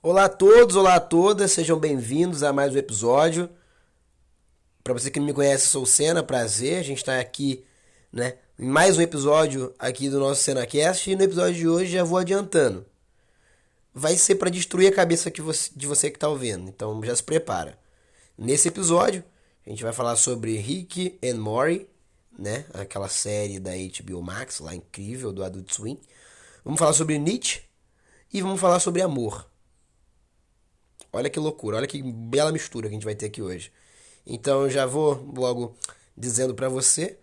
Olá a todos, olá a todas, sejam bem-vindos a mais um episódio. Para você que não me conhece, sou o Senna, prazer. A gente está aqui, né, em mais um episódio aqui do nosso SenaCast e no episódio de hoje já vou adiantando. Vai ser para destruir a cabeça de você que está ouvindo, então já se prepara. Nesse episódio, a gente vai falar sobre Rick and Morty, né, aquela série da HBO Max, lá incrível, do Adult Swim. Vamos falar sobre Nietzsche e vamos falar sobre amor. Olha que loucura, olha que bela mistura que a gente vai ter aqui hoje. Então já vou logo dizendo pra você,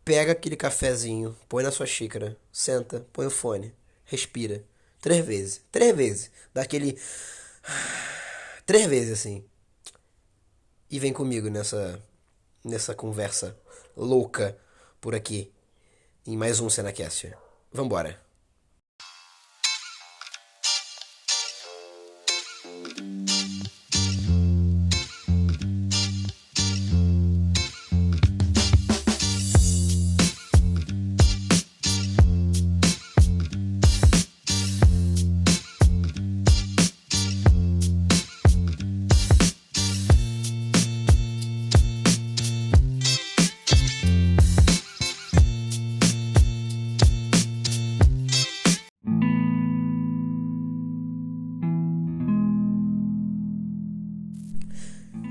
pega aquele cafezinho, põe na sua xícara, senta, põe o fone, respira. Três vezes, dá aquele... Três vezes assim. E vem comigo nessa conversa louca por aqui, em mais um SenaCast. Vambora.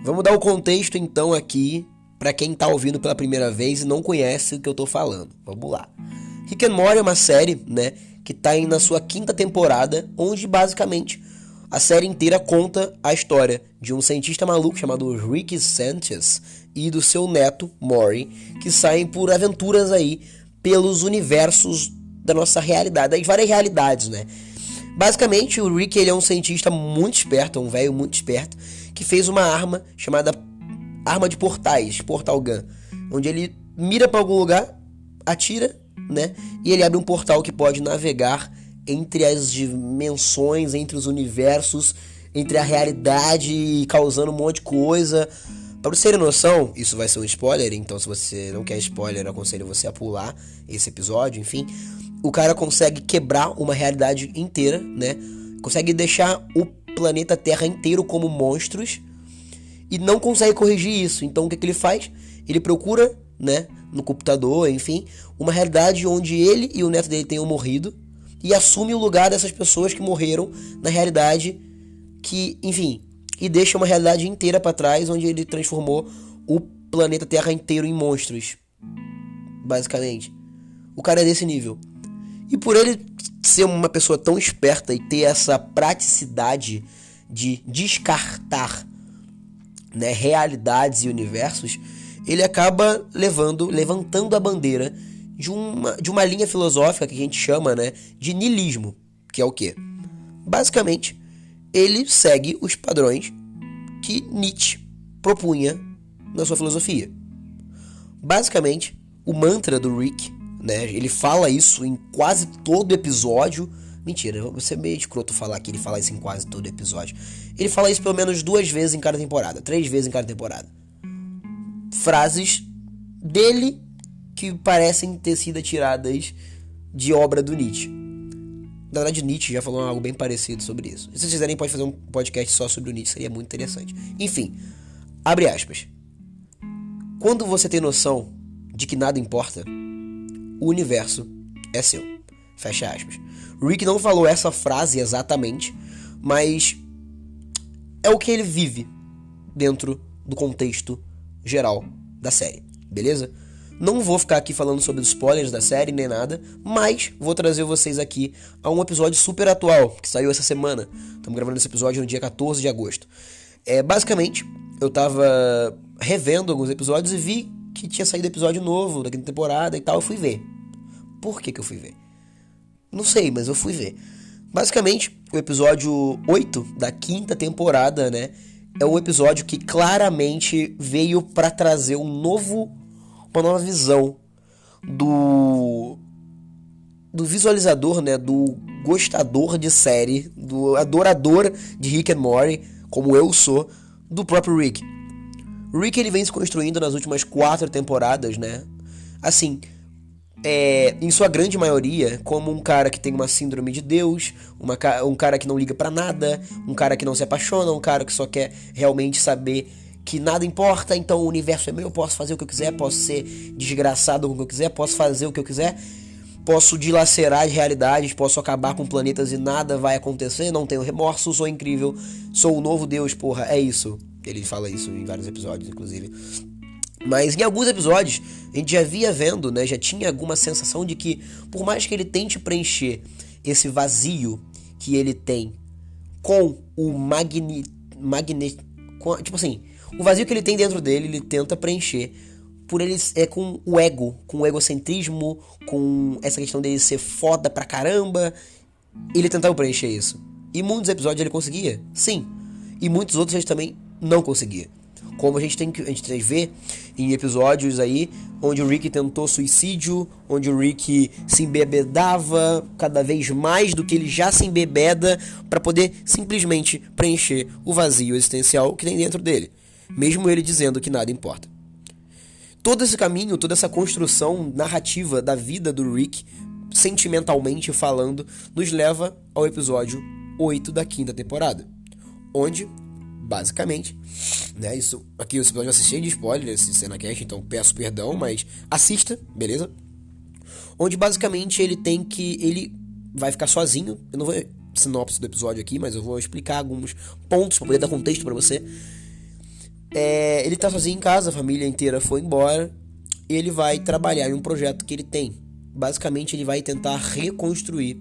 Vamos dar o contexto então aqui para quem tá ouvindo pela primeira vez e não conhece o que eu tô falando. Vamos lá. Rick and Morty é uma série, né, que tá na sua quinta temporada, onde basicamente a série inteira conta a história de um cientista maluco chamado Rick Sanchez e do seu neto Morty, que saem por aventuras aí pelos universos da nossa realidade, das várias realidades, né? Basicamente, o Rick ele é um cientista muito esperto, um velho muito esperto, que fez uma arma chamada arma de portais, Portal Gun, onde ele mira para algum lugar, atira, né? E ele abre um portal que pode navegar entre as dimensões, entre os universos, entre a realidade, causando um monte de coisa. Para você ter noção, isso vai ser um spoiler, então se você não quer spoiler, eu aconselho você a pular esse episódio, enfim. O cara consegue quebrar uma realidade inteira, né? Consegue deixar o planeta Terra inteiro como monstros e não consegue corrigir isso. Então o que ele faz? Ele procura, né, no computador, enfim, uma realidade onde ele e o neto dele tenham morrido e assume o lugar dessas pessoas que morreram na realidade que, enfim, e deixa uma realidade inteira para trás onde ele transformou o planeta Terra inteiro em monstros. Basicamente. O cara é desse nível. E por ele ser uma pessoa tão esperta e ter essa praticidade de descartar, né, realidades e universos, ele acaba levantando a bandeira de uma linha filosófica que a gente chama, né, de niilismo, que é o quê? Basicamente, ele segue os padrões que Nietzsche propunha na sua filosofia. Basicamente, o mantra do Rick, né, ele fala isso em quase todo episódio. Mentira, você é meio escroto falar que ele fala isso em quase todo episódio. Ele fala isso pelo menos 2 vezes em cada temporada, 3 vezes em cada temporada. Frases dele que parecem ter sido tiradas de obra do Nietzsche. Na verdade, Nietzsche já falou algo bem parecido sobre isso. Se vocês quiserem, pode fazer um podcast só sobre o Nietzsche, seria muito interessante. Enfim, abre aspas. Quando você tem noção de que nada importa, o universo é seu. Fecha aspas. Rick não falou essa frase exatamente, mas é o que ele vive dentro do contexto geral da série, beleza? Não vou ficar aqui falando sobre os spoilers da série nem nada, mas vou trazer vocês aqui a um episódio super atual, que saiu essa semana. Estamos gravando esse episódio no dia 14 de agosto. Basicamente, eu tava revendo alguns episódios e vi que tinha saído episódio novo da quinta temporada e tal, eu fui ver. Por que eu fui ver? Não sei, mas eu fui ver. Basicamente, o episódio 8 da quinta temporada, né, é um episódio que claramente veio pra trazer uma nova visão do visualizador, né, do gostador de série, do adorador de Rick and Morty, como eu sou, do próprio Rick. Rick, ele vem se construindo nas últimas 4 temporadas, né? Assim, em sua grande maioria, como um cara que tem uma síndrome de Deus, um cara que não liga pra nada, um cara que não se apaixona, um cara que só quer realmente saber que nada importa, então o universo é meu, eu posso fazer o que eu quiser, posso ser desgraçado com o que eu quiser, posso fazer o que eu quiser, posso dilacerar as realidades, posso acabar com planetas e nada vai acontecer, não tenho remorso, sou incrível, sou o novo Deus, porra, é isso. Ele fala isso em vários episódios, inclusive. Mas em alguns episódios, a gente já via vendo, né, já tinha alguma sensação de que, por mais que ele tente preencher esse vazio que ele tem com o tipo assim, o vazio que ele tem dentro dele, ele tenta preencher por ele com o ego, com o egocentrismo, com essa questão dele ser foda pra caramba. Ele tentava preencher isso. E muitos episódios ele conseguia, sim. E muitos outros ele também não conseguia. Como a gente vê em episódios aí onde o Rick tentou suicídio, onde o Rick se embebedava cada vez mais do que ele já se embebeda para poder simplesmente preencher o vazio existencial que tem dentro dele, mesmo ele dizendo que nada importa. Todo esse caminho, toda essa construção narrativa da vida do Rick, sentimentalmente falando, nos leva ao episódio 8 da 5ª temporada, onde, basicamente, né, isso aqui esse episódio vai ser cheio de spoiler, esse CenaCast, então peço perdão, mas assista, beleza? Onde basicamente ele vai ficar sozinho. Eu não vou sinopse do episódio aqui, mas eu vou explicar alguns pontos para poder dar contexto para você. Ele tá sozinho em casa, a família inteira foi embora, e ele vai trabalhar em um projeto que ele tem. Basicamente ele vai tentar reconstruir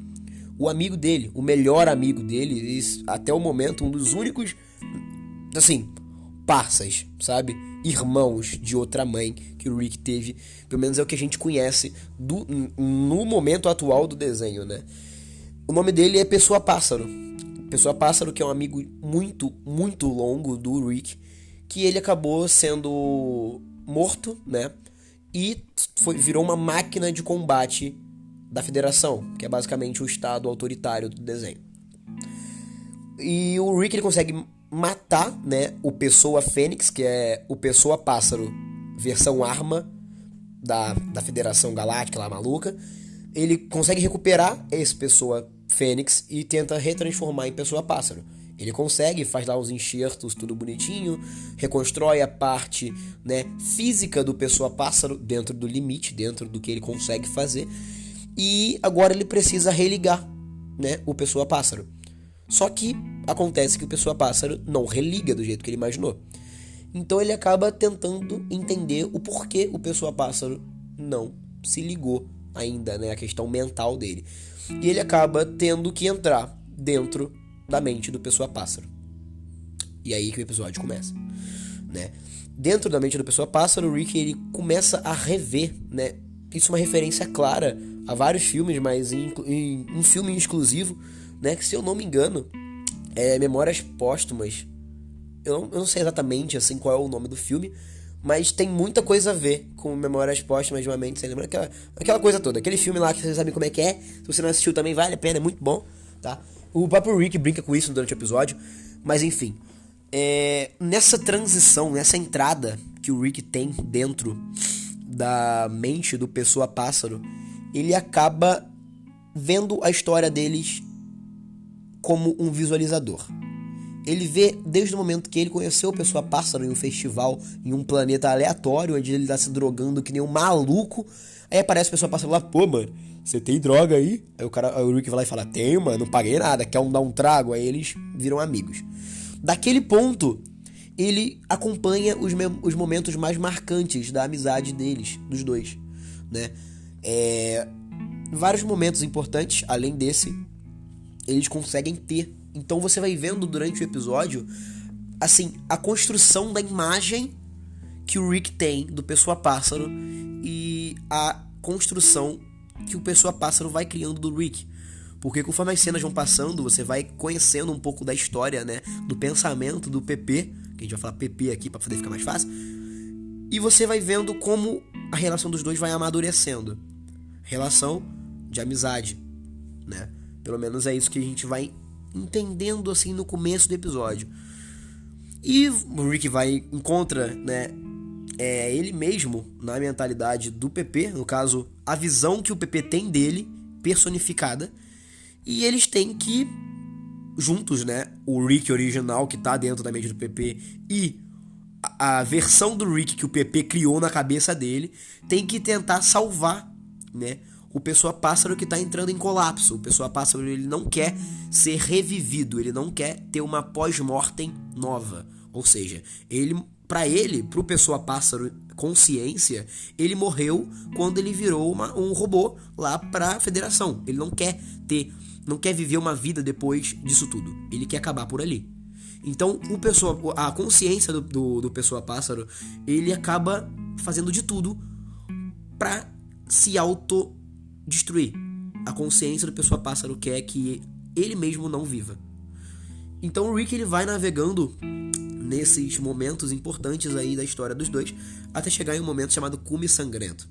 o amigo dele, o melhor amigo dele, e até o momento um dos únicos, assim, parças, sabe? Irmãos de outra mãe que o Rick teve. Pelo menos é o que a gente conhece no momento atual do desenho, né? O nome dele é Pessoa Pássaro. Pessoa Pássaro, que é um amigo muito, muito longo do Rick, que ele acabou sendo morto, né? E virou uma máquina de combate da Federação, que é basicamente o estado autoritário do desenho. E o Rick ele consegue matar, né, o Pessoa Fênix, que é o Pessoa Pássaro versão arma da Federação Galáctica lá maluca. Ele consegue recuperar esse Pessoa Fênix e tenta retransformar em Pessoa Pássaro. Ele consegue, faz lá os enxertos, tudo bonitinho, reconstrói a parte, né, física do Pessoa Pássaro dentro do limite, dentro do que ele consegue fazer. E agora ele precisa religar, né, o Pessoa Pássaro. Só que acontece que o Pessoa Pássaro não religa do jeito que ele imaginou. Então ele acaba tentando entender o porquê o Pessoa Pássaro não se ligou ainda, né, a questão mental dele. E ele acaba tendo que entrar dentro da mente do Pessoa Pássaro. E aí que o episódio começa, né? Dentro da mente do Pessoa Pássaro, o Rick ele começa a rever, né? Isso é uma referência clara a vários filmes, mas em um filme exclusivo, né, que se eu não me engano é Memórias Póstumas. Eu não sei exatamente assim qual é o nome do filme, mas tem muita coisa a ver com Memórias Póstumas de uma mente sem lembrar, aquela coisa toda, aquele filme lá que vocês sabem como é que é. Se você não assistiu também vale a pena, é muito bom, tá? O próprio Rick brinca com isso durante o episódio, mas enfim, nessa transição, nessa entrada que o Rick tem dentro da mente do Pessoa Pássaro, ele acaba vendo a história deles como um visualizador. Ele vê desde o momento que ele conheceu o Pessoa Pássaro em um festival, em um planeta aleatório, onde ele tá se drogando que nem um maluco. Aí aparece o Pessoa Pássaro lá, pô, mano, você tem droga aí? Aí o Rick vai lá e fala, tenho, mano, não paguei nada, quer dar um trago? Aí eles viram amigos. Daquele ponto, ele acompanha os momentos mais marcantes da amizade deles, dos dois, né? Vários momentos importantes, além desse, eles conseguem ter. Então você vai vendo durante o episódio, assim, a construção da imagem que o Rick tem do Pessoa Pássaro e a construção que o Pessoa Pássaro vai criando do Rick. Porque conforme as cenas vão passando, você vai conhecendo um pouco da história, né, do pensamento do PP, que a gente vai falar PP aqui para poder ficar mais fácil, e você vai vendo como a relação dos dois vai amadurecendo. Relação de amizade, né? Pelo menos é isso que a gente vai entendendo assim no começo do episódio. E o Rick encontra, né, ele mesmo na mentalidade do PP, no caso a visão que o PP tem dele, personificada, e eles têm que, juntos, né, o Rick original que tá dentro da mente do PP e a versão do Rick que o PP criou na cabeça dele, tem que tentar salvar, né, o Pessoa Pássaro que tá entrando em colapso. O Pessoa Pássaro, ele não quer ser revivido, ele não quer ter uma pós-mortem nova. Ou seja, pro Pessoa Pássaro consciência, ele morreu quando ele virou um robô lá pra Federação. Ele não quer viver uma vida depois disso tudo. Ele quer acabar por ali. Então, a consciência do Pessoa Pássaro, ele acaba fazendo de tudo pra se autodestruir. A consciência do Pessoa Pássaro quer que ele mesmo não viva. Então o Rick, ele vai navegando nesses momentos importantes aí da história dos dois, até chegar em um momento chamado Cume Sangrento,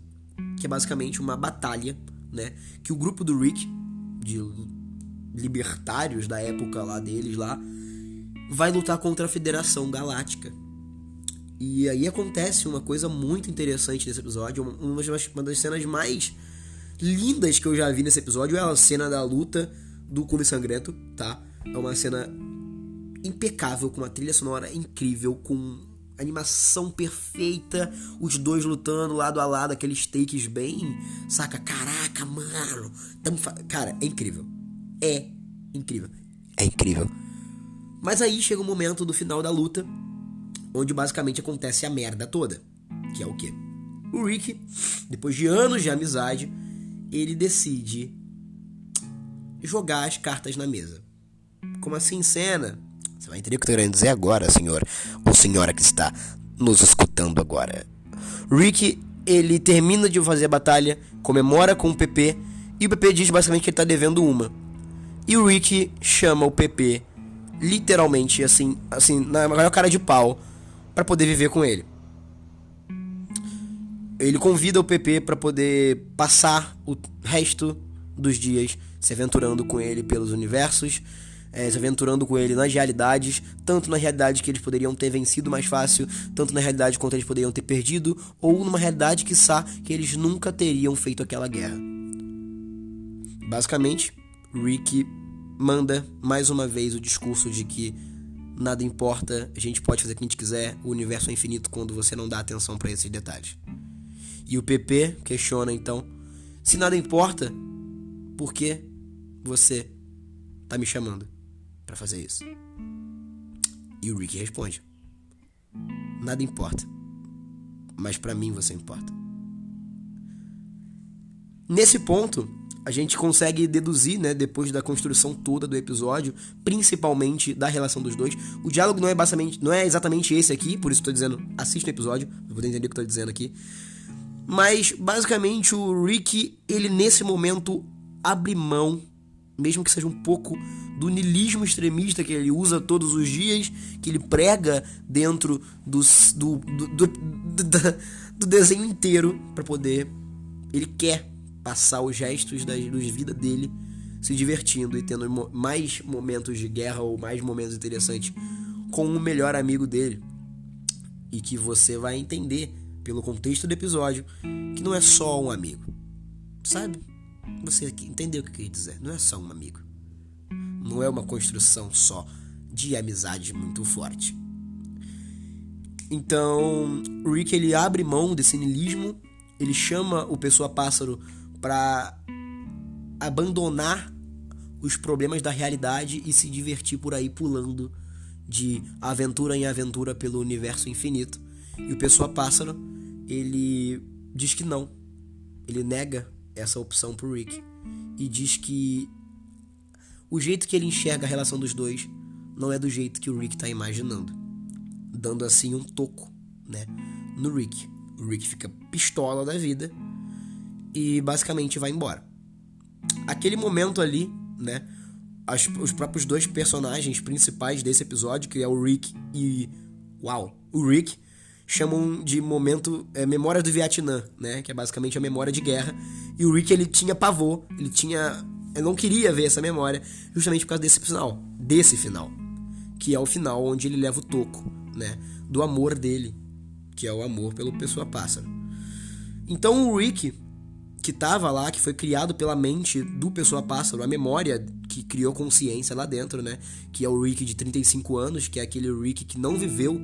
que é basicamente uma batalha, né, que o grupo do Rick, de libertários da época lá deles lá, vai lutar contra a Federação Galáctica. E aí acontece uma coisa muito interessante nesse episódio, uma das cenas mais lindas que eu já vi nesse episódio é a cena da luta do Cume Sangrento, tá? É uma cena impecável, com uma trilha sonora incrível, com animação perfeita, os dois lutando lado a lado, aqueles takes bem, saca? Caraca, mano, cara, é incrível. É incrível. Mas aí chega o momento do final da luta, onde basicamente acontece a merda toda, que é o quê? O Rick, depois de anos de amizade, ele decide jogar as cartas na mesa. Como assim, cena? Você vai entender o que eu tô querendo dizer agora, senhor, ou senhora que está nos escutando agora. Rick, ele termina de fazer a batalha, comemora com o PP, e o PP diz basicamente que ele tá devendo uma. E o Rick chama o PP, literalmente, assim, na maior cara de pau, pra poder viver com ele. Ele convida o PP pra poder passar o resto dos dias se aventurando com ele pelos universos, se aventurando com ele nas realidades, tanto na realidade que eles poderiam ter vencido mais fácil, tanto na realidade quanto eles poderiam ter perdido, ou numa realidade, quiçá, que eles nunca teriam feito aquela guerra. Basicamente, Rick manda mais uma vez o discurso de que nada importa, a gente pode fazer o que a gente quiser, o universo é infinito quando você não dá atenção para esses detalhes. E o PP questiona então, se nada importa, por que você tá me chamando pra fazer isso? E o Rick responde, nada importa, mas pra mim você importa. Nesse ponto, a gente consegue deduzir, né, depois da construção toda do episódio, principalmente da relação dos dois. O diálogo não é exatamente esse aqui, por isso tô dizendo, assista o episódio, pra poder entender o que eu tô dizendo aqui. Mas, basicamente, o Rick, ele nesse momento abre mão, mesmo que seja um pouco do niilismo extremista que ele usa todos os dias, que ele prega dentro do desenho inteiro, pra poder... Ele quer passar os gestos da vida dele se divertindo e tendo mais momentos de guerra ou mais momentos interessantes com o melhor amigo dele. E que você vai entender, pelo contexto do episódio, que não é só um amigo, sabe? Você entendeu o que eu queria dizer. Não é só um amigo. Não é uma construção só de amizade muito forte. Então, o Rick, ele abre mão desse niilismo. Ele chama o Pessoa Pássaro para abandonar os problemas da realidade e se divertir por aí pulando de aventura em aventura pelo universo infinito. E o Pessoa Pássaro, ele diz que não. Ele nega essa opção pro Rick e diz que o jeito que ele enxerga a relação dos dois não é do jeito que o Rick tá imaginando, dando assim um toco, né, no Rick. O Rick fica pistola da vida e basicamente vai embora. Aquele momento ali, né, os próprios dois personagens principais desse episódio, que é o Rick e o Rick, chamam de momento memória do Vietnã, né, que é basicamente a memória de guerra. E o Rick, ele tinha pavor, ele não queria ver essa memória, justamente por causa desse final, que é o final onde ele leva o toco, né, do amor dele, que é o amor pelo Pessoa Pássaro. Então o Rick, que tava lá, que foi criado pela mente do Pessoa-Pássaro, a memória que criou consciência lá dentro, né? Que é o Rick de 35 anos, que é aquele Rick que não viveu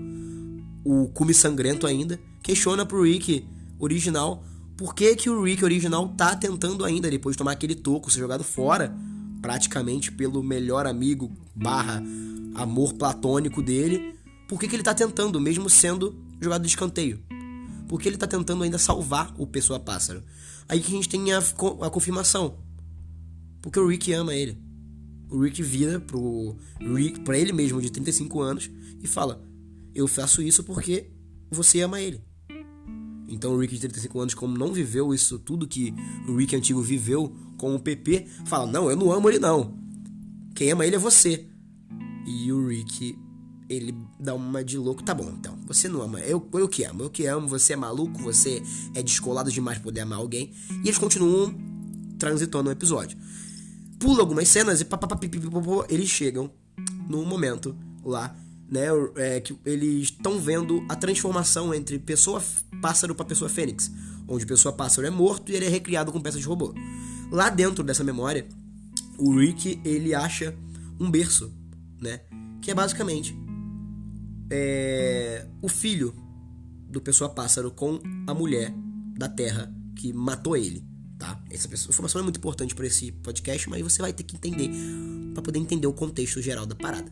o cume sangrento ainda, questiona pro Rick original por que o Rick original tá tentando ainda, depois de tomar aquele toco, ser jogado fora, praticamente pelo melhor amigo / amor platônico dele, por que ele tá tentando, mesmo sendo jogado de escanteio? Por que ele tá tentando ainda salvar o Pessoa-Pássaro? Aí que a gente tem a confirmação. Porque o Rick ama ele. O Rick vira pra ele mesmo de 35 anos e fala: eu faço isso porque você ama ele. Então o Rick de 35 anos, como não viveu isso tudo que o Rick antigo viveu com o PP, fala: não, eu não amo ele não. Quem ama ele é você. E o Rick, ele dá uma de louco. Tá bom, então, você não ama, eu que amo, você é maluco, você é descolado demais pra poder amar alguém. E eles continuam transitando no episódio. Pula algumas cenas e eles chegam num momento lá, né, que eles estão vendo a transformação entre Pessoa-Pássaro pra Pessoa-Fênix, onde o Pessoa-Pássaro é morto e ele é recriado com peças de robô. Lá dentro dessa memória, o Rick, ele acha um berço, né, que é basicamente o filho do Pessoa-Pássaro com a mulher da Terra que matou ele, tá? Essa informação é muito importante para esse podcast, mas você vai ter que entender para poder entender o contexto geral da parada.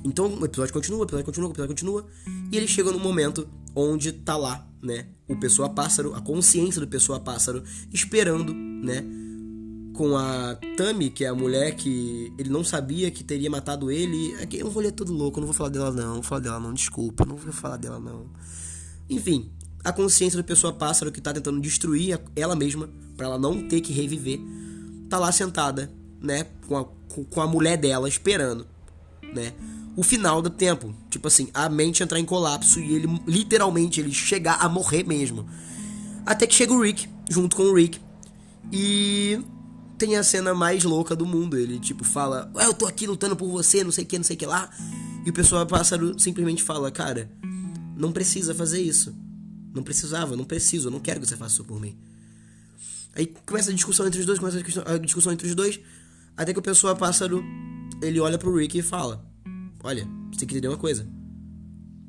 Então o episódio continua, e ele chega num momento onde tá lá, né, o Pessoa-Pássaro, a consciência do Pessoa-Pássaro esperando, né, com a Tammy, que é a mulher que ele não sabia que teria matado ele. Aqui é um rolê todo louco, eu não vou falar dela não, desculpa, não vou falar dela não. Enfim, a consciência do Pessoa-Pássaro que tá tentando destruir ela mesma, pra ela não ter que reviver, tá lá sentada, né, com a mulher dela esperando, né, o final do tempo. Tipo assim, a mente entrar em colapso e ele, literalmente, ele chegar a morrer mesmo. Até que chega o Rick, junto com o Rick, e tem a cena mais louca do mundo. Ele tipo fala: eu tô aqui lutando por você, não sei o que lá. E o Pessoa-Pássaro simplesmente fala: cara, não precisa fazer isso. Não precisava, não preciso, eu não quero que você faça isso por mim. Aí começa a discussão entre os dois, até que o Pessoa-Pássaro, ele olha pro Rick e fala: olha, você tem que entender uma coisa.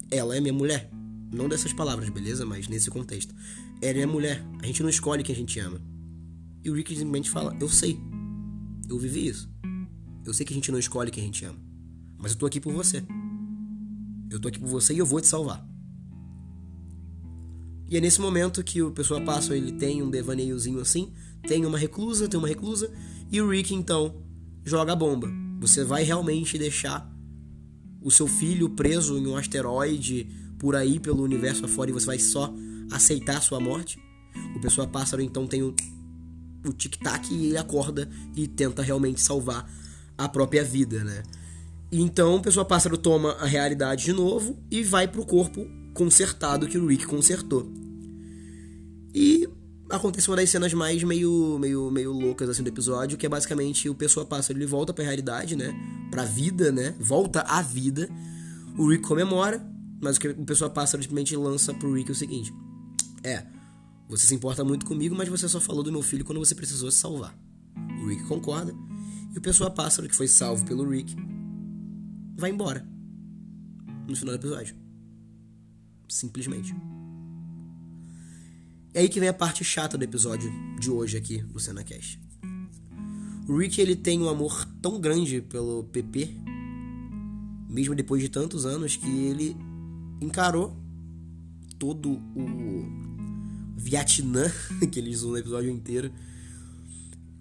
Ela é minha mulher. Não dessas palavras, beleza? Mas nesse contexto. Ela é minha mulher. A gente não escolhe quem a gente ama. E o Rick simplesmente fala: eu sei. Eu vivi isso. Eu sei que a gente não escolhe quem a gente ama. Mas eu tô aqui por você. Eu tô aqui por você e eu vou te salvar. E é nesse momento que o Pessoa-Pássaro, ele tem um devaneiozinho assim. Tem uma reclusa. E o Rick, então, joga a bomba. Você vai realmente deixar o seu filho preso em um asteroide por aí, pelo universo afora, e você vai só aceitar a sua morte? O Pessoa-Pássaro, então, tem o tic-tac e ele acorda e tenta realmente salvar a própria vida, né? E então o Pessoa-Pássaro toma a realidade de novo e vai pro corpo consertado que o Rick consertou. E acontece uma das cenas mais meio loucas assim do episódio, que é basicamente o Pessoa-Pássaro, ele volta pra realidade, né? Pra vida, né? Volta à vida. O Rick comemora, mas o Pessoa-Pássaro simplesmente lança pro Rick o seguinte: você se importa muito comigo, mas você só falou do meu filho quando você precisou se salvar. O Rick concorda, e o Pessoa-Pássaro, que foi salvo pelo Rick, vai embora no final do episódio. Simplesmente. É aí que vem a parte chata do episódio de hoje aqui do CenaCast. O Rick, ele tem um amor tão grande pelo PP, mesmo depois de tantos anos, que ele encarou todo o Vietnã, que eles usam no episódio inteiro,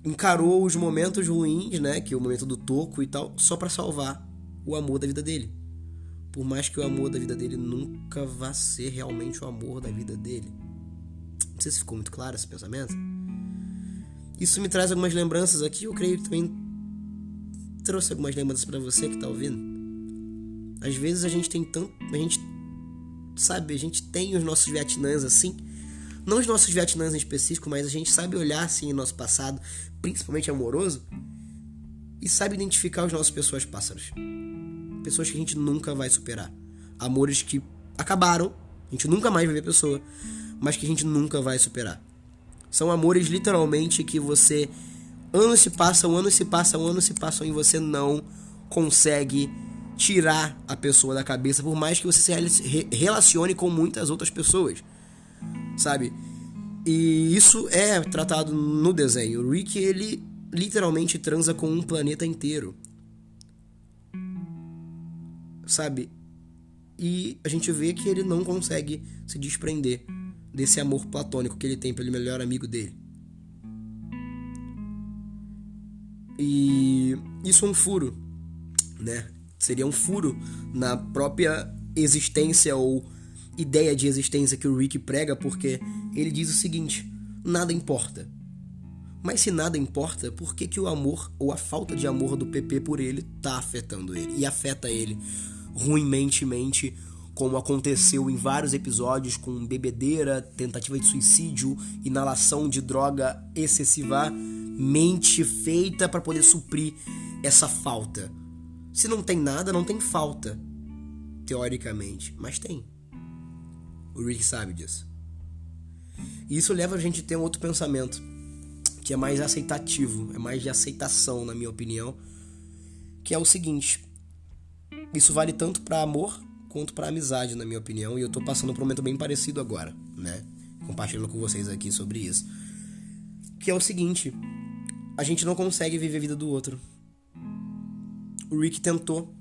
encarou os momentos ruins, né, que é o momento do toco e tal, só pra salvar o amor da vida dele. Por mais que o amor da vida dele nunca vá ser realmente o amor da vida dele. Não sei se ficou muito claro esse pensamento. Isso me traz algumas lembranças aqui. Eu creio que também trouxe algumas lembranças pra você que tá ouvindo. Às vezes a gente tem tanto... A gente tem os nossos Vietnãs assim. Não os nossos Vietnãs em específico, mas a gente sabe olhar assim o nosso passado, principalmente amoroso, e sabe identificar os nossos Pessoas-Pássaros. Pessoas que a gente nunca vai superar. Amores que acabaram, a gente nunca mais vai ver a pessoa, mas que a gente nunca vai superar. São amores literalmente que você... anos se passam e você não consegue tirar a pessoa da cabeça, por mais que você se relacione com muitas outras pessoas, sabe? E isso é tratado no desenho. O Rick, ele literalmente transa com um planeta inteiro, sabe? E a gente vê que ele não consegue se desprender desse amor platônico que ele tem pelo melhor amigo dele. E isso é um furo, né? Seria um furo na própria existência ou ideia de existência que o Rick prega, porque ele diz o seguinte: nada importa. Mas se nada importa, por que o amor ou a falta de amor do PP por ele tá afetando ele? E afeta ele ruimmente, como aconteceu em vários episódios, com bebedeira, tentativa de suicídio, inalação de droga excessivamente feita para poder suprir essa falta. Se não tem nada, não tem falta, teoricamente, mas tem. O Rick sabe disso. E isso leva a gente a ter um outro pensamento, que é mais aceitativo, é mais de aceitação, na minha opinião, que é o seguinte: isso vale tanto para amor quanto para amizade, na minha opinião, e eu tô passando por um momento bem parecido agora, né? Compartilhando com vocês aqui sobre isso. Que é o seguinte: a gente não consegue viver a vida do outro. O Rick tentou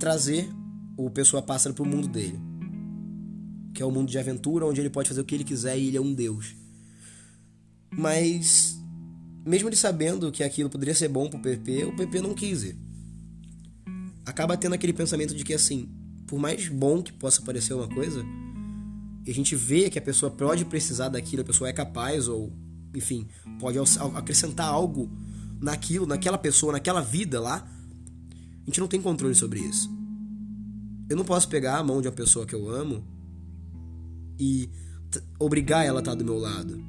trazer o Pessoa Pássaro pro mundo dele, que é um mundo de aventura, onde ele pode fazer o que ele quiser e ele é um deus. Mas, mesmo ele sabendo que aquilo poderia ser bom pro PP, o PP não quis ir. Acaba tendo aquele pensamento de que, assim, por mais bom que possa parecer uma coisa, e a gente vê que a pessoa pode precisar daquilo, a pessoa é capaz, ou, enfim, pode acrescentar algo naquilo, naquela pessoa, naquela vida lá, a gente não tem controle sobre isso. Eu não posso pegar a mão de uma pessoa que eu amo e obrigar ela a estar do meu lado.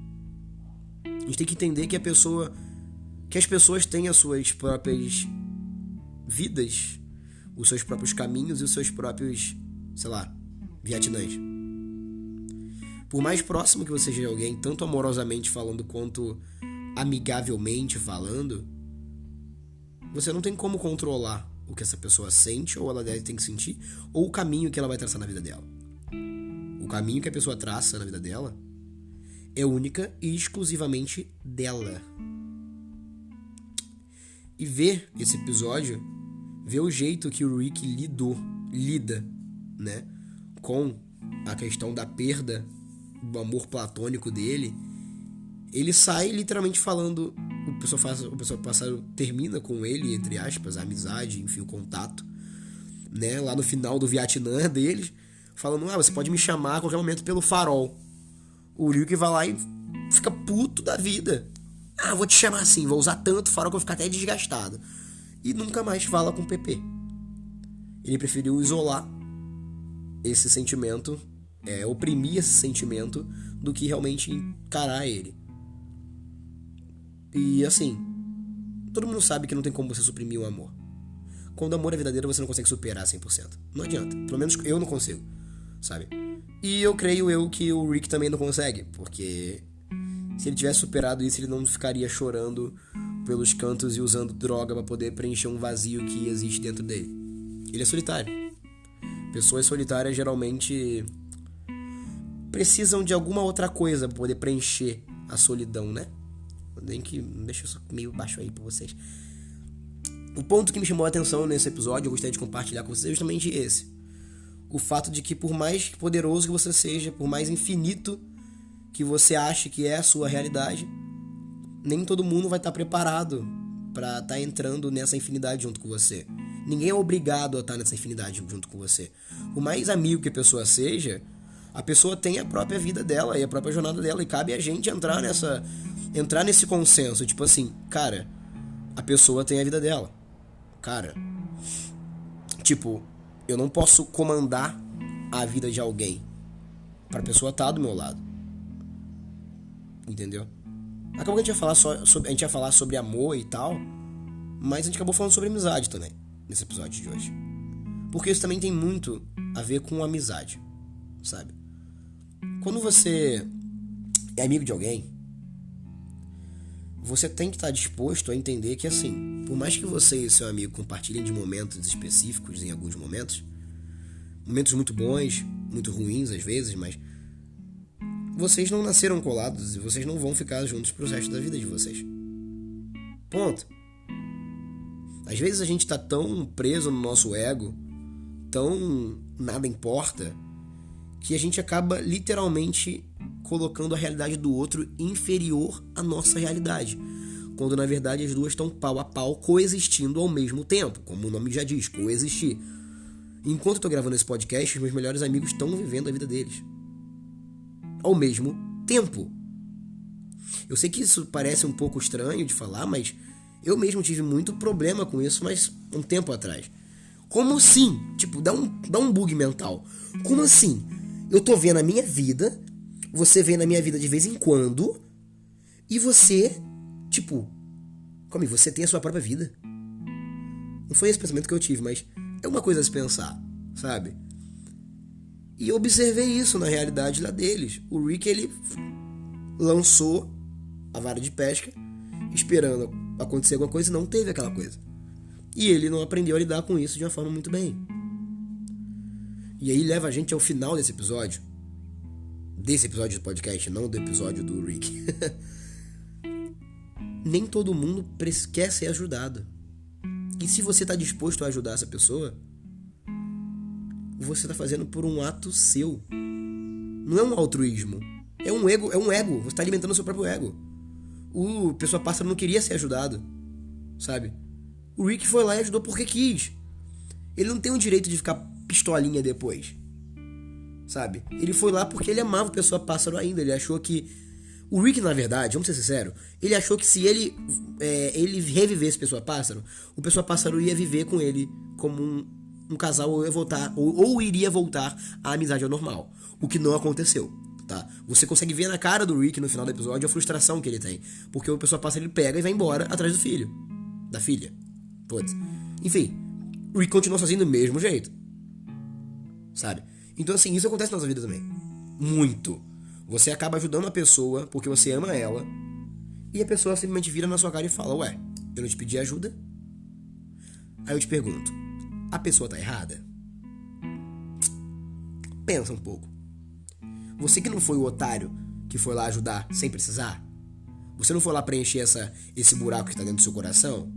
A gente tem que entender que as pessoas têm as suas próprias vidas, os seus próprios caminhos e os seus próprios, sei lá, Vietnãs. Por mais próximo que você seja de alguém, tanto amorosamente falando quanto amigavelmente falando, você não tem como controlar o que essa pessoa sente ou ela tem que sentir, ou o caminho que ela vai traçar na vida dela. O caminho que a pessoa traça na vida dela é única e exclusivamente dela. E ver esse episódio, ver o jeito que o Rick lida, né, com a questão da perda do amor platônico dele, ele sai literalmente falando, o pessoal passado termina com ele, entre aspas, a amizade, enfim, o contato, né, lá no final do Vietnã deles, falando: você pode me chamar a qualquer momento pelo farol. O Rick vai lá e fica puto da vida. Vou te chamar assim, vou usar tanto farol que eu vou ficar até desgastado. E nunca mais fala com o PP. Ele preferiu isolar esse sentimento, oprimir esse sentimento, do que realmente encarar ele. E assim, todo mundo sabe que não tem como você suprimir o amor. Quando o amor é verdadeiro, você não consegue superar 100%. Não adianta. Pelo menos eu não consigo, sabe? E eu creio que o Rick também não consegue, porque se ele tivesse superado isso, ele não ficaria chorando pelos cantos e usando droga para poder preencher um vazio que existe dentro dele. Ele é solitário. Pessoas solitárias geralmente precisam de alguma outra coisa para poder preencher a solidão, né? Deixa isso meio baixo aí pra vocês. O ponto que me chamou a atenção nesse episódio, eu gostaria de compartilhar com vocês, é justamente esse. O fato de que, por mais poderoso que você seja, por mais infinito que você ache que é a sua realidade, nem todo mundo vai estar preparado para estar entrando nessa infinidade junto com você. Ninguém é obrigado a estar nessa infinidade junto com você. Por mais amigo que a pessoa seja, a pessoa tem a própria vida dela e a própria jornada dela, e cabe a gente entrar nesse consenso, tipo assim, cara, a pessoa tem a vida dela. Cara, tipo, eu não posso comandar a vida de alguém pra pessoa estar do meu lado. Entendeu? Acabou que a gente ia falar sobre amor e tal, mas a gente acabou falando sobre amizade também, nesse episódio de hoje. Porque isso também tem muito a ver com amizade, sabe? Quando você é amigo de alguém, você tem que estar disposto a entender que, assim, por mais que você e seu amigo compartilhem de momentos específicos em alguns momentos muito bons, muito ruins às vezes, mas vocês não nasceram colados e vocês não vão ficar juntos pro resto da vida de vocês. Ponto. Às vezes a gente tá tão preso no nosso ego, tão nada importa, que a gente acaba literalmente colocando a realidade do outro inferior à nossa realidade, quando na verdade as duas estão pau a pau coexistindo ao mesmo tempo, como o nome já diz, coexistir. Enquanto eu tô gravando esse podcast, os meus melhores amigos estão vivendo a vida deles ao mesmo tempo. Eu sei que isso parece um pouco estranho de falar, mas eu mesmo tive muito problema com isso, mas um tempo atrás. Como assim? Tipo, dá um bug mental. Como assim? Eu tô vendo a minha vida, você vê na minha vida de vez em quando, e você, tipo, como você tem a sua própria vida? Não foi esse pensamento que eu tive, mas é uma coisa a se pensar, sabe? E eu observei isso na realidade lá deles. O Rick, ele lançou a vara de pesca, esperando acontecer alguma coisa, e não teve aquela coisa. E ele não aprendeu a lidar com isso de uma forma muito bem. E aí leva a gente ao final desse episódio do podcast, não do episódio do Rick. Nem todo mundo quer ser ajudado. E se você está disposto a ajudar essa pessoa, você está fazendo por um ato seu. Não é um altruísmo. É um ego. Você está alimentando o seu próprio ego. O pessoa pássaro não queria ser ajudado, sabe? O Rick foi lá e ajudou porque quis. Ele não tem o direito de ficar pistolinha depois, sabe? Ele foi lá porque ele amava o pessoa pássaro ainda. Ele achou que... O Rick, na verdade, vamos ser sinceros, ele achou que se ele revivesse pessoa pássaro, o pessoa pássaro ia viver com ele como um casal, ou ia voltar, ou iria voltar à amizade ao normal. O que não aconteceu, tá? Você consegue ver na cara do Rick no final do episódio a frustração que ele tem, porque o pessoa pássaro, ele pega e vai embora atrás do filho, da filha. Putz. Enfim, o Rick continua sozinho do mesmo jeito, sabe? Então, assim, isso acontece na nossa vida também. Muito. Você acaba ajudando a pessoa porque você ama ela, e a pessoa simplesmente vira na sua cara e fala: ué, eu não te pedi ajuda? Aí eu te pergunto, a pessoa tá errada? Pensa um pouco. Você que não foi o otário que foi lá ajudar sem precisar? Você não foi lá preencher esse buraco que tá dentro do seu coração?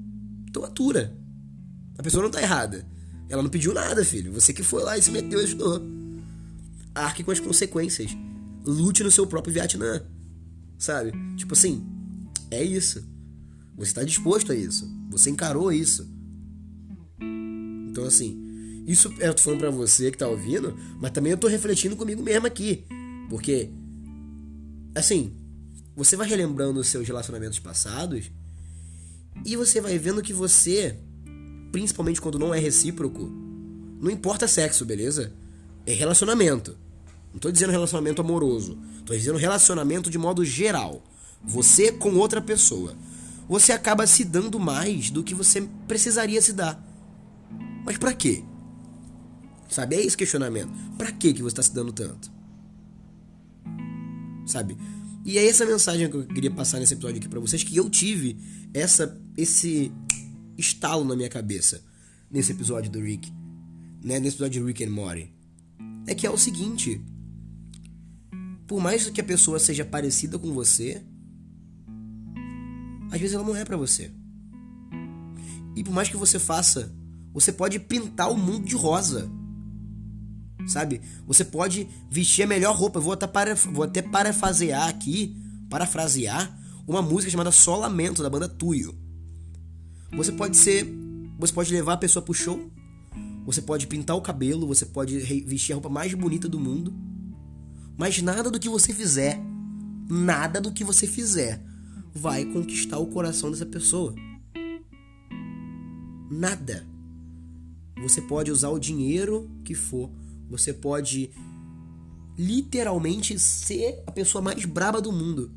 Então atura. A pessoa não tá errada. Ela não pediu nada, filho. Você que foi lá e se meteu e ajudou. Arque com as consequências. Lute no seu próprio Vietnã. Sabe? Tipo assim, é isso. Você tá disposto a isso. Você encarou isso. Então assim, isso eu tô falando pra você que tá ouvindo, mas também eu tô refletindo comigo mesmo aqui. Porque, assim, você vai relembrando os seus relacionamentos passados e você vai vendo que você, principalmente quando não é recíproco, não importa sexo, beleza? É relacionamento. Não tô dizendo relacionamento amoroso. Tô dizendo relacionamento de modo geral. Você com outra pessoa. Você acaba se dando mais do que você precisaria se dar. Mas pra quê? Sabe? É esse questionamento. Pra que você tá se dando tanto? Sabe? E é essa mensagem que eu queria passar nesse episódio aqui pra vocês, que eu tive esse estalo na minha cabeça nesse episódio do Rick, né? Nesse episódio de Rick and Morty. É que é o seguinte: por mais que a pessoa seja parecida com você, às vezes ela não é pra você. E por mais que você faça, você pode pintar o mundo de rosa, sabe? Você pode vestir a melhor roupa. Vou até parafrasear uma música chamada Só Lamento, da banda Tuyo. Você pode levar a pessoa pro show, você pode pintar o cabelo, você pode vestir a roupa mais bonita do mundo, mas nada do que você fizer vai conquistar o coração dessa pessoa. Nada. Você pode usar o dinheiro que for, você pode literalmente ser a pessoa mais braba do mundo.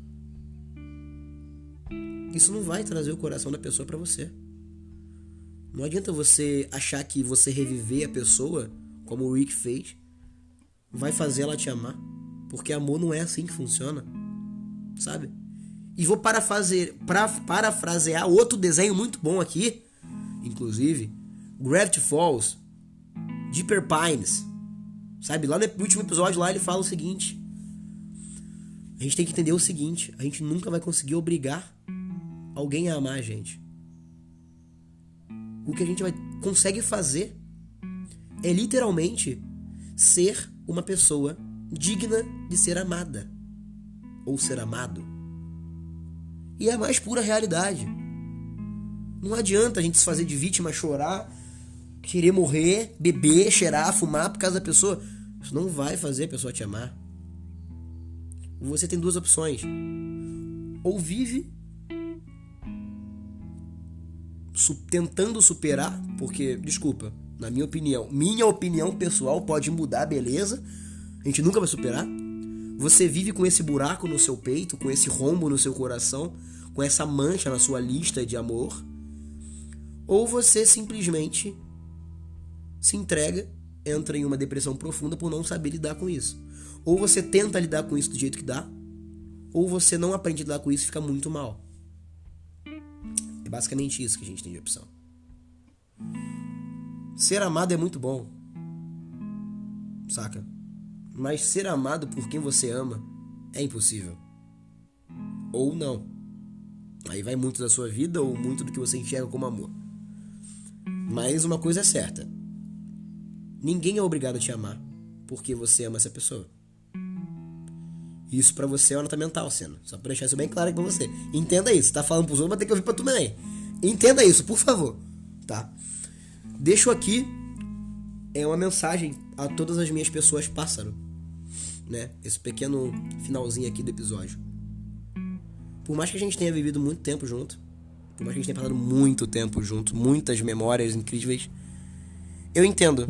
Isso não vai trazer o coração da pessoa pra você. Não adianta você achar que você reviver a pessoa, como o Rick fez, vai fazer ela te amar. Porque amor não é assim que funciona. sabe? E vou parafrasear outro desenho muito bom aqui, inclusive, Gravity Falls, Deeper Pines, sabe? Lá no último episódio lá ele fala o seguinte: a gente tem que entender o seguinte, a gente nunca vai conseguir obrigar alguém a amar a gente. O que a gente consegue fazer é literalmente ser uma pessoa digna de ser amada ou ser amado. E é a mais pura realidade. Não adianta a gente se fazer de vítima, chorar, querer morrer, beber, cheirar, fumar por causa da pessoa. Isso não vai fazer a pessoa te amar. Você tem duas opções: ou vive tentando superar, porque, desculpa, na minha opinião pessoal pode mudar, beleza, a gente nunca vai superar. Você vive com esse buraco no seu peito, com esse rombo no seu coração, com essa mancha na sua lista de amor, ou você simplesmente se entrega, entra em uma depressão profunda por não saber lidar com isso. Ou você tenta lidar com isso do jeito que dá, ou você não aprende a lidar com isso e fica muito mal. É basicamente isso que a gente tem de opção. Ser amado é muito bom, saca? Mas ser amado por quem você ama é impossível. Ou não. Aí vai muito da sua vida ou muito do que você enxerga como amor. Mas uma coisa é certa: ninguém é obrigado a te amar porque você ama essa pessoa. Isso pra você é uma nota mental, Senna. Só pra deixar isso bem claro aqui pra você. Entenda isso. Tá falando pros outros, mas tem que ouvir pra tu também. Entenda isso, por favor. Tá? Deixo aqui uma mensagem a todas as minhas pessoas pássaro, né? Esse pequeno finalzinho aqui do episódio. Por mais que a gente tenha vivido muito tempo junto, por mais que a gente tenha passado muito tempo junto, muitas memórias incríveis, eu entendo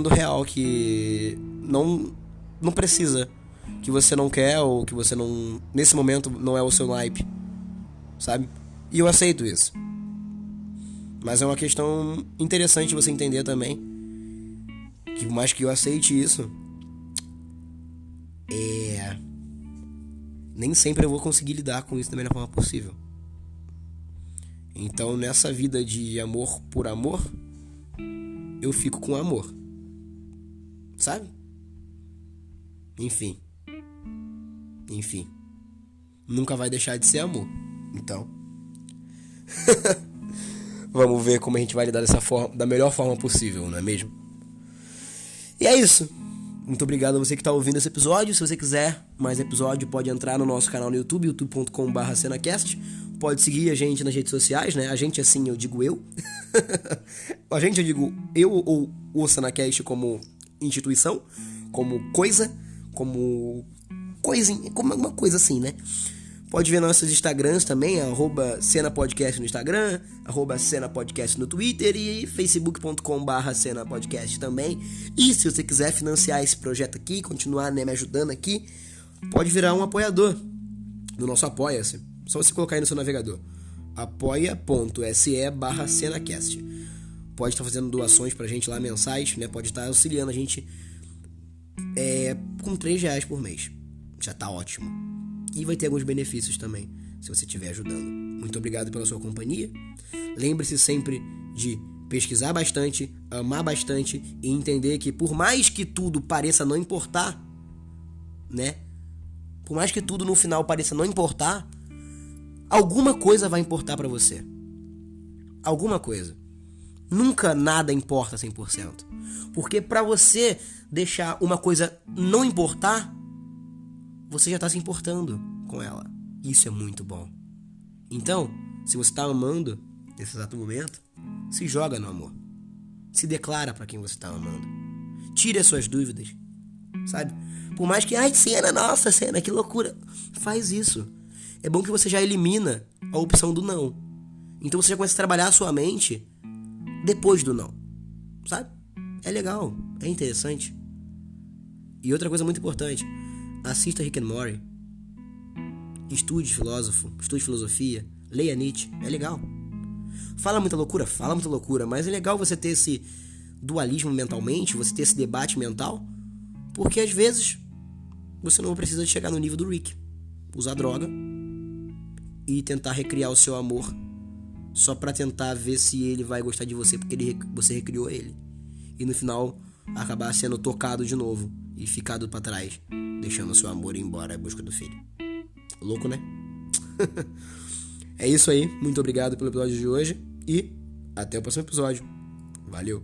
real que não precisa, que você não quer ou que você não, nesse momento não é o seu naipe, sabe? E eu aceito isso. Mas é uma questão interessante você entender também que por mais que eu aceite isso, nem sempre eu vou conseguir lidar com isso da melhor forma possível. Então, nessa vida de amor por amor, eu fico com amor, sabe? Enfim, nunca vai deixar de ser amor. Então vamos ver como a gente vai lidar dessa forma, da melhor forma possível, não é mesmo? E é isso. Muito obrigado a você que está ouvindo esse episódio. Se você quiser mais episódio, pode entrar no nosso canal no YouTube, youtube.com/cenacast. Pode seguir a gente nas redes sociais, né? A gente, assim, eu digo eu. A gente, eu digo eu ou o Cenacast como instituição, como coisa, como uma coisa assim, né? Pode ver nossos Instagrams também, @cenapodcast no Instagram, @cenapodcast no Twitter e facebook.com/cenapodcast também. E se você quiser financiar esse projeto aqui, continuar, né, me ajudando aqui, pode virar um apoiador do nosso Apoia-se. Só você colocar aí no seu navegador, apoia.se/cenacast. Pode estar fazendo doações pra gente lá mensais, né? Pode estar auxiliando a gente com R$3 por mês. Já tá ótimo. E vai ter alguns benefícios também, se você estiver ajudando. Muito obrigado pela sua companhia. Lembre-se sempre de pesquisar bastante, amar bastante e entender que por mais que tudo pareça não importar, né? Por mais que tudo no final pareça não importar, alguma coisa vai importar pra você. Alguma coisa. Nunca nada importa 100%. Porque pra você deixar uma coisa não importar, você já está se importando com ela. Isso é muito bom. Então, se você está amando nesse exato momento, se joga no amor. Se declara para quem você está amando. Tire as suas dúvidas, sabe? Por mais que, Cena, nossa, Cena, que loucura. Faz isso. É bom que você já elimina a opção do não. Então você já começa a trabalhar a sua mente depois do não, sabe? É legal, é interessante. E outra coisa muito importante: assista Rick and Morty, estude filosofia, leia Nietzsche, é legal. Fala muita loucura, mas é legal você ter esse dualismo mentalmente, você ter esse debate mental, porque às vezes você não precisa chegar no nível do Rick. usar droga e tentar recriar o seu amor só pra tentar ver se ele vai gostar de você porque você recriou ele. E no final acabar sendo tocado de novo e ficado pra trás, deixando o seu amor ir embora em busca do filho. Louco, né? É isso aí. Muito obrigado pelo episódio de hoje e até o próximo episódio. Valeu!